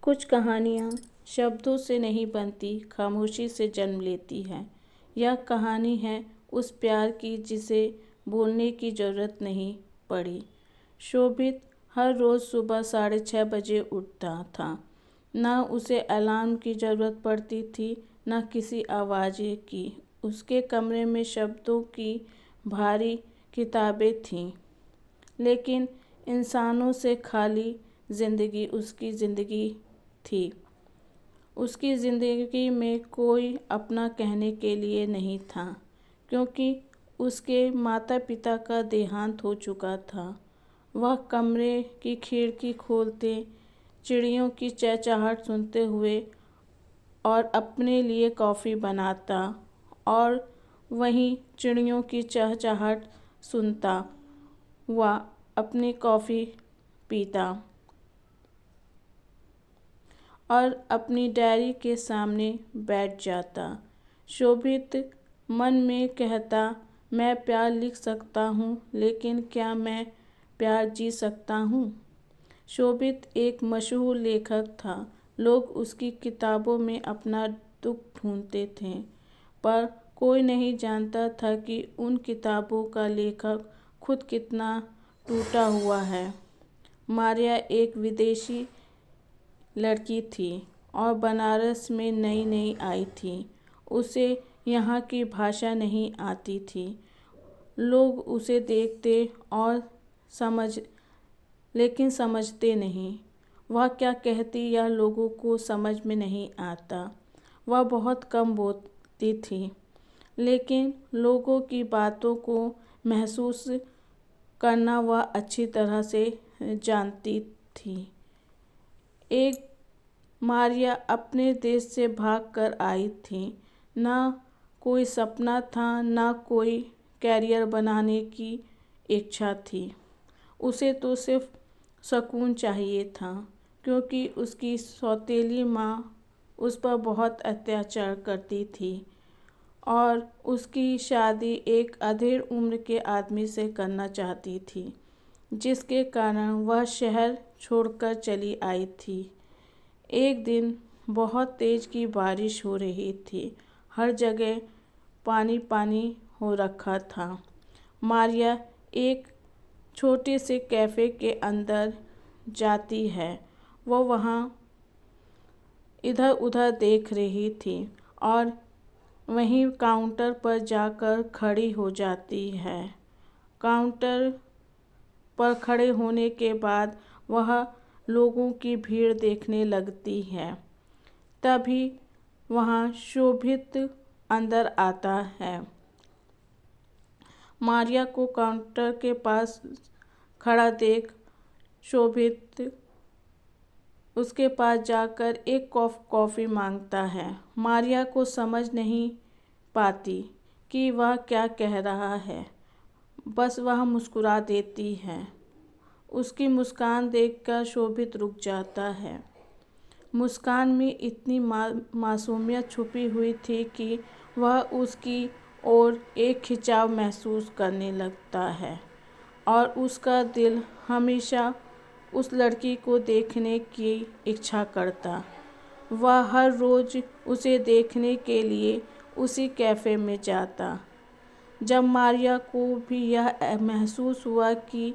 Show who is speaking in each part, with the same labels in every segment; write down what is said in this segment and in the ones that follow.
Speaker 1: कुछ कहानियाँ शब्दों से नहीं बनती, खामोशी से जन्म लेती हैं। यह कहानी है उस प्यार की जिसे बोलने की ज़रूरत नहीं पड़ी। शोभित हर रोज़ सुबह 6:30 बजे उठता था। न उसे अलार्म की ज़रूरत पड़ती थी, न किसी आवाज़ की। उसके कमरे में शब्दों की भारी किताबें थीं, लेकिन इंसानों से खाली ज़िंदगी उसकी ज़िंदगी थी। उसकी ज़िंदगी में कोई अपना कहने के लिए नहीं था, क्योंकि उसके माता पिता का देहांत हो चुका था। वह कमरे की खिड़की खोलते, चिड़ियों की चहचहाहट सुनते हुए और अपने लिए कॉफ़ी बनाता, और वहीं चिड़ियों की चहचहाहट सुनता हुआ अपनी कॉफ़ी पीता और अपनी डायरी के सामने बैठ जाता। शोभित मन में कहता, मैं प्यार लिख सकता हूँ, लेकिन क्या मैं प्यार जी सकता हूँ? शोभित एक मशहूर लेखक था। लोग उसकी किताबों में अपना दुख ढूंढते थे, पर कोई नहीं जानता था कि उन किताबों का लेखक खुद कितना टूटा हुआ है। मारिया एक विदेशी लड़की थी और बनारस में नई नई आई थी। उसे यहाँ की भाषा नहीं आती थी। लोग उसे देखते और लेकिन समझते नहीं। वह क्या कहती यह लोगों को समझ में नहीं आता। वह बहुत कम बोलती थी, लेकिन लोगों की बातों को महसूस करना वह अच्छी तरह से जानती थी। एक मारिया अपने देश से भागकर आई थी। न कोई सपना था, न कोई कैरियर बनाने की इच्छा थी। उसे तो सिर्फ सुकून चाहिए था, क्योंकि उसकी सौतेली माँ उस पर बहुत अत्याचार करती थी और उसकी शादी एक अधेड़ उम्र के आदमी से करना चाहती थी, जिसके कारण वह शहर छोड़कर चली आई थी। एक दिन बहुत तेज की बारिश हो रही थी। हर जगह पानी पानी हो रखा था। मारिया एक छोटे से कैफ़े के अंदर जाती है। वो वहाँ इधर उधर देख रही थी और वहीं काउंटर पर जाकर खड़ी हो जाती है। काउंटर पर खड़े होने के बाद वह लोगों की भीड़ देखने लगती है। तभी वहाँ शोभित अंदर आता है। मारिया को काउंटर के पास खड़ा देख शोभित उसके पास जाकर एक कप कॉफ़ी मांगता है। मारिया को समझ नहीं पाती कि वह क्या कह रहा है, बस वह मुस्कुरा देती है। उसकी मुस्कान देखकर शोभित रुक जाता है। मुस्कान में इतनी मासूमियत छुपी हुई थी कि वह उसकी ओर एक खिंचाव महसूस करने लगता है और उसका दिल हमेशा उस लड़की को देखने की इच्छा करता। वह हर रोज़ उसे देखने के लिए उसी कैफ़े में जाता। जब मारिया को भी यह महसूस हुआ कि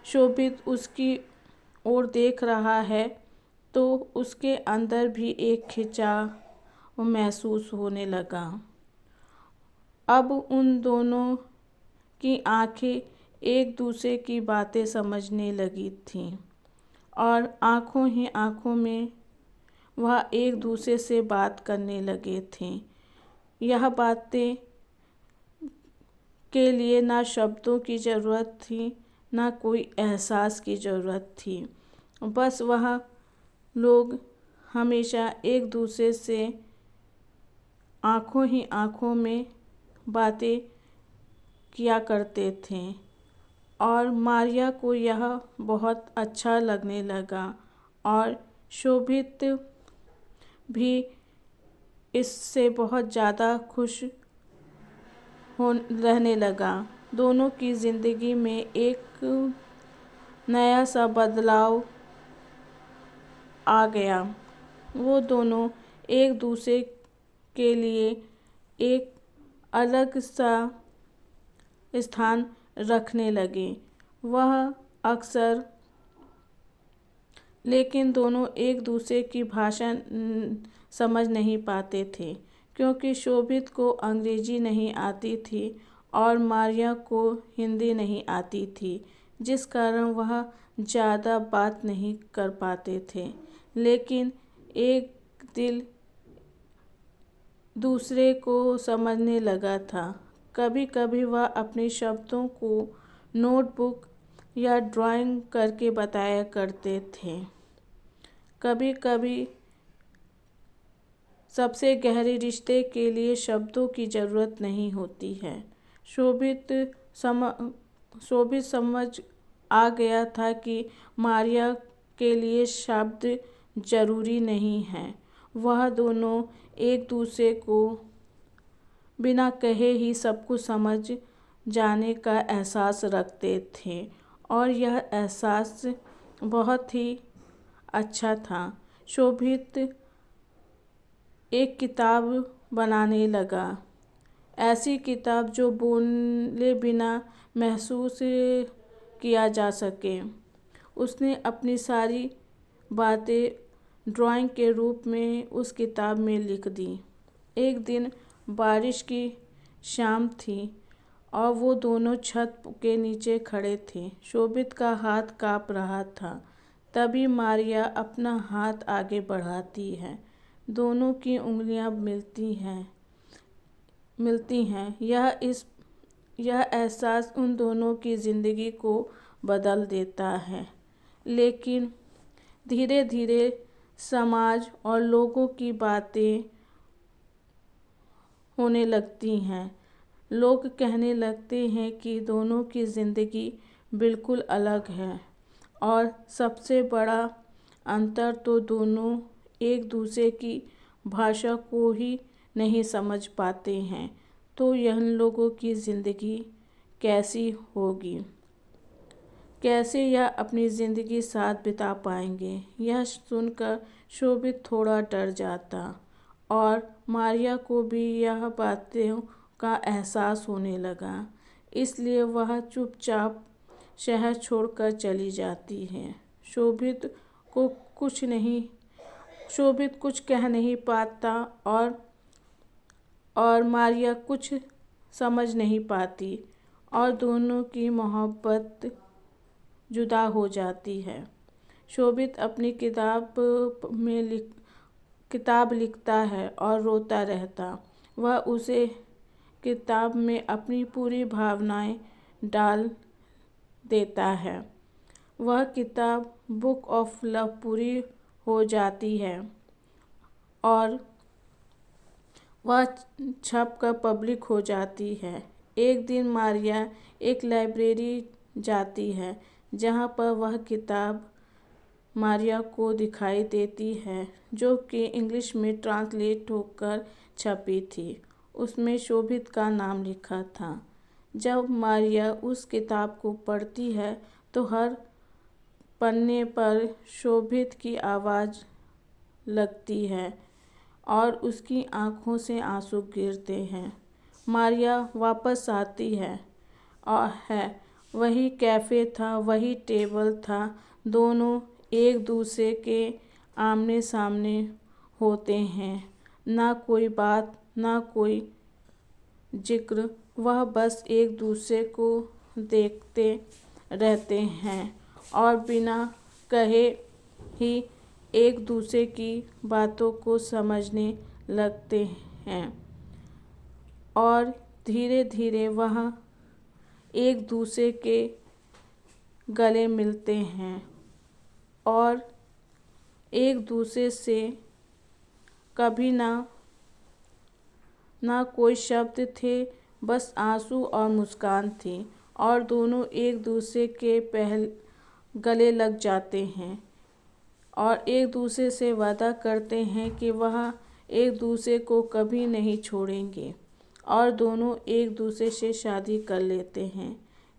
Speaker 1: शोभित उसकी ओर देख रहा है, तो उसके अंदर भी एक खिंचाव महसूस होने लगा। अब उन दोनों की आंखें एक दूसरे की बातें समझने लगी थीं और आंखों ही आंखों में वह एक दूसरे से बात करने लगे थे। यह बातें के लिए ना शब्दों की ज़रूरत थी, ना कोई एहसास की ज़रूरत थी। बस वह लोग हमेशा एक दूसरे से आंखों ही आंखों में बातें किया करते थे और मारिया को यह बहुत अच्छा लगने लगा और शोभित भी इससे बहुत ज़्यादा खुश रहने लगा। दोनों की ज़िंदगी में एक नया सा बदलाव आ गया। वो दोनों एक दूसरे के लिए एक अलग सा स्थान रखने लगे। वह अक्सर लेकिन दोनों एक दूसरे की भाषा समझ नहीं पाते थे, क्योंकि शोभित को अंग्रेजी नहीं आती थी और मारिया को हिंदी नहीं आती थी, जिस कारण वह ज़्यादा बात नहीं कर पाते थे। लेकिन एक दिल दूसरे को समझने लगा था। कभी कभी वह अपने शब्दों को नोटबुक या ड्राइंग करके बताया करते थे। कभी कभी सबसे गहरे रिश्ते के लिए शब्दों की ज़रूरत नहीं होती है। शोभित समझ आ गया था कि मारिया के लिए शब्द ज़रूरी नहीं हैं। वह दोनों एक दूसरे को बिना कहे ही सब कुछ समझ जाने का एहसास रखते थे और यह एहसास बहुत ही अच्छा था। शोभित एक किताब बनाने लगा, ऐसी किताब जो बोले बिना महसूस किया जा सके। उसने अपनी सारी बातें ड्राइंग के रूप में उस किताब में लिख दी। एक दिन बारिश की शाम थी और वो दोनों छत के नीचे खड़े थे। शोभित का हाथ काँप रहा था। तभी मारिया अपना हाथ आगे बढ़ाती है। दोनों की उंगलियां मिलती हैं। यह एहसास उन दोनों की ज़िंदगी को बदल देता है। लेकिन धीरे धीरे समाज और लोगों की बातें होने लगती हैं। लोग कहने लगते हैं कि दोनों की ज़िंदगी बिल्कुल अलग है और सबसे बड़ा अंतर तो दोनों एक दूसरे की भाषा को ही नहीं समझ पाते हैं। तो यह लोगों की ज़िंदगी कैसी होगी, कैसे यह अपनी ज़िंदगी साथ बिता पाएंगे। यह सुनकर शोभित थोड़ा डर जाता और मारिया को भी यह बातों का एहसास होने लगा। इसलिए वह चुपचाप शहर छोड़कर चली जाती है। शोभित कुछ कह नहीं पाता और मारिया कुछ समझ नहीं पाती और दोनों की मोहब्बत जुदा हो जाती है। शोभित अपनी किताब लिखता है और रोता रहता। वह उसे किताब में अपनी पूरी भावनाएं डाल देता है। वह किताब बुक ऑफ लव पूरी हो जाती है और वह छप कर पब्लिक हो जाती है। एक दिन मारिया एक लाइब्रेरी जाती है, जहाँ पर वह किताब मारिया को दिखाई देती है, जो कि इंग्लिश में ट्रांसलेट होकर छपी थी। उसमें शोभित का नाम लिखा था। जब मारिया उस किताब को पढ़ती है तो हर पन्ने पर शोभित की आवाज़ लगती है और उसकी आंखों से आंसू गिरते हैं। मारिया वापस आती है वही कैफ़े था, वही टेबल था। दोनों एक दूसरे के आमने सामने होते हैं। ना कोई बात, ना कोई जिक्र। वह बस एक दूसरे को देखते रहते हैं और बिना कहे ही एक दूसरे की बातों को समझने लगते हैं और धीरे धीरे वह एक दूसरे के गले मिलते हैं और एक दूसरे से कभी ना कोई शब्द थे, बस आंसू और मुस्कान थी और दोनों एक दूसरे के गले लग जाते हैं और एक दूसरे से वादा करते हैं कि वह एक दूसरे को कभी नहीं छोड़ेंगे और दोनों एक दूसरे से शादी कर लेते हैं।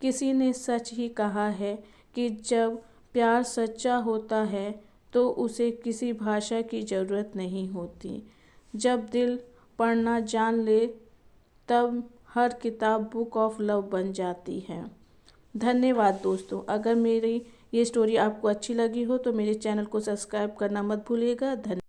Speaker 1: किसी ने सच ही कहा है कि जब प्यार सच्चा होता है तो उसे किसी भाषा की ज़रूरत नहीं होती। जब दिल पढ़ना जान ले तब हर किताब बुक ऑफ लव बन जाती है। धन्यवाद दोस्तों। अगर मेरी ये स्टोरी आपको अच्छी लगी हो तो मेरे चैनल को सब्सक्राइब करना मत भूलिएगा। धन्यवाद।